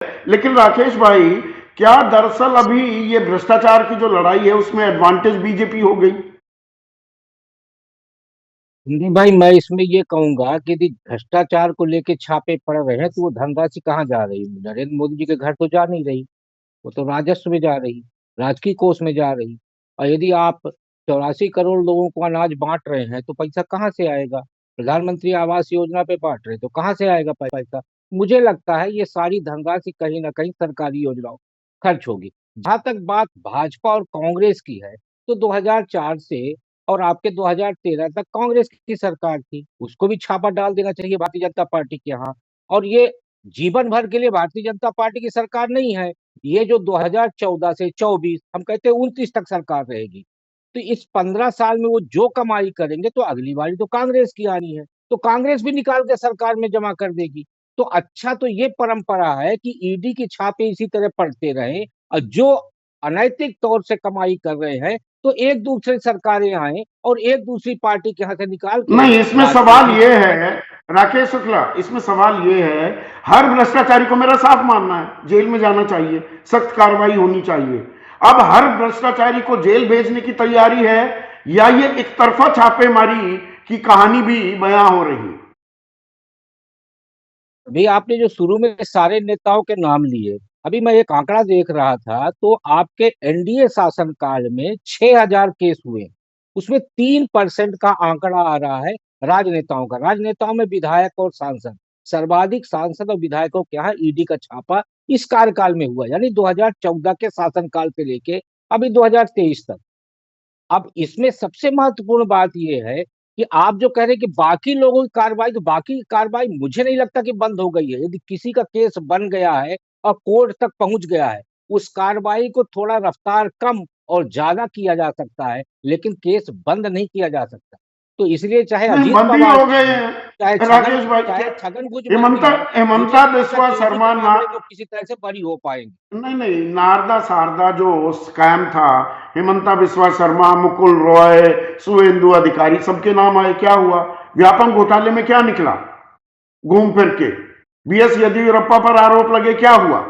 लेकिन राकेश भाई, क्या दरअसल अभी ये भ्रष्टाचार की जो लड़ाई है उसमें एडवांटेज बीजेपी हो गई? नहीं भाई, मैं इसमें ये कहूंगा कि यदि भ्रष्टाचार को लेके छापे पड़ रहे हैं तो वो धनराशि कहाँ जा रही है? नरेंद्र मोदी जी के घर तो जा नहीं रही, वो तो राजस्व में जा रही, राजकीय कोष में जा रही। और यदि आप 84 करोड़ लोगों को अनाज बांट रहे हैं तो पैसा कहाँ से आएगा? प्रधानमंत्री आवास योजना पे बांट रहे तो कहाँ से आएगा पैसा? मुझे लगता है ये सारी धनराशि कहीं ना कहीं सरकारी योजनाओं खर्च होगी। जहां तक बात भाजपा और कांग्रेस की है, तो 2004 से और आपके 2013 तक कांग्रेस की सरकार थी, उसको भी छापा डाल देना चाहिए भारतीय जनता पार्टी के यहाँ। और ये जीवन भर के लिए भारतीय जनता पार्टी की सरकार नहीं है, ये जो 2014 से 24, हम कहते हैं 29 तक सरकार रहेगी, तो इस 15 साल में वो जो कमाई करेंगे तो अगली बारी तो कांग्रेस की आनी है, तो कांग्रेस भी निकाल के सरकार में जमा कर देगी। तो अच्छा, तो ये परंपरा है कि ईडी की छापे इसी तरह पड़ते रहे, और जो अनैतिक तौर से कमाई कर रहे हैं तो एक दूसरे सरकारें आए और एक दूसरी पार्टी के यहाँ से निकाल के नहीं, इसमें सवाल ये है राकेश शुक्ला, इसमें सवाल ये है, हर भ्रष्टाचारी को मेरा साफ मानना है जेल में जाना चाहिए, सख्त कार्रवाई होनी चाहिए। अब हर भ्रष्टाचारी को जेल भेजने की तैयारी है या ये एक तरफा छापेमारी की कहानी भी बयां हो रही है? अभी आपने जो शुरू में सारे नेताओं के नाम लिए, अभी मैं एक आंकड़ा देख रहा था तो आपके एनडीए शासनकाल में 6,000 केस हुए, उसमें 3% का आंकड़ा आ रहा है राजनेताओं का। राजनेताओं में विधायक और सांसद, सर्वाधिक सांसद और विधायकों के यहाँ ईडी का छापा इस कार्यकाल में हुआ, यानी 2014 के शासनकाल से लेके अभी 2023 तक। अब इसमें सबसे महत्वपूर्ण बात यह है कि आप जो कह रहे हैं कि बाकी लोगों की कार्रवाई, तो बाकी कार्रवाई मुझे नहीं लगता कि बंद हो गई है। यदि किसी का केस बन गया है और कोर्ट तक पहुंच गया है, उस कार्रवाई को थोड़ा रफ्तार कम और ज्यादा किया जा सकता है, लेकिन केस बंद नहीं किया जा सकता। तो इसलिए चाहे नहीं, अजीत बंद ही पवार हो जी गए हों, चाहे हैं छगन राकेश भाई। चाहे छगन भुजबल जी हेमंता हों, मुझे हेमंता नहीं लगता बिस्वा कि उन्हीं के शर्मा ना, मामले जो किसी तरह से बरी हो पाएंगे। नहीं नहीं, नारदा शारदा जो स्कैम था, हेमंता बिस्वा शर्मा, मुकुल रॉय, सुवेंदु अधिकारी, सबके नाम आए, क्या हुआ? व्यापम घोटाले में क्या निकला? घूम फिर के बीएस येदियुरप्पा पर आरोप लगे, क्या हुआ?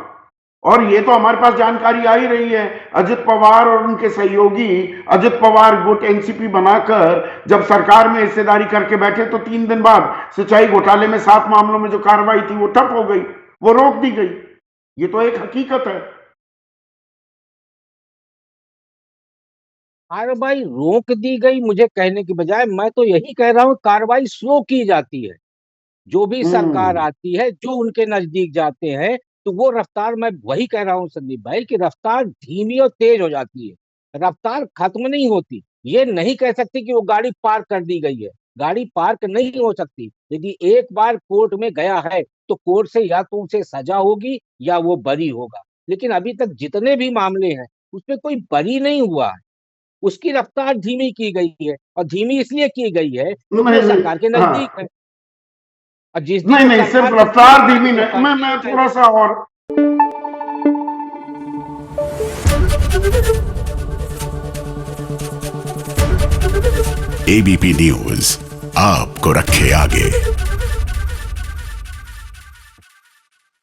और ये तो हमारे पास जानकारी आ ही रही है, अजित पवार और उनके सहयोगी अजित पवार गुट एनसीपी बनाकर जब सरकार में हिस्सेदारी करके बैठे तो 3 दिन बाद सिंचाई घोटाले में 7 मामलों में जो कार्रवाई थी वो ठप हो गई, वो रोक दी गई। ये तो एक हकीकत है। कार्रवाई रोक दी गई मुझे कहने की बजाय मैं तो यही कह रहा हूँ, कार्रवाई स्लो की जाती है। जो भी सरकार हम्म। आती है, जो उनके नजदीक जाते हैं, तो वो रफ्तार, मैं वही कह रहा हूँ संदीप भाई, कि रफ्तार धीमी और तेज हो जाती है, रफ्तार खत्म नहीं होती। ये नहीं कह सकते कि वो गाड़ी पार्क कर दी गई है, गाड़ी पार्क नहीं हो सकती। यदि एक बार कोर्ट में गया है तो कोर्ट से या तो उसे सजा होगी या वो बरी होगा, लेकिन अभी तक जितने भी मामले हैं उसमें कोई बरी नहीं हुआ है। उसकी रफ्तार धीमी की गई है, और धीमी इसलिए की गई है क्योंकि नहीं वो नहीं, सरकार के नजदीक हाँ, है, और जिस दिन नहीं वो नहीं, सिर्फ सरकार से दूर रफ्तार होगा धीमी तो वो नहीं, करने मैं लगेगा। थोड़ा सा और एबीपी न्यूज आपको रखे आगे।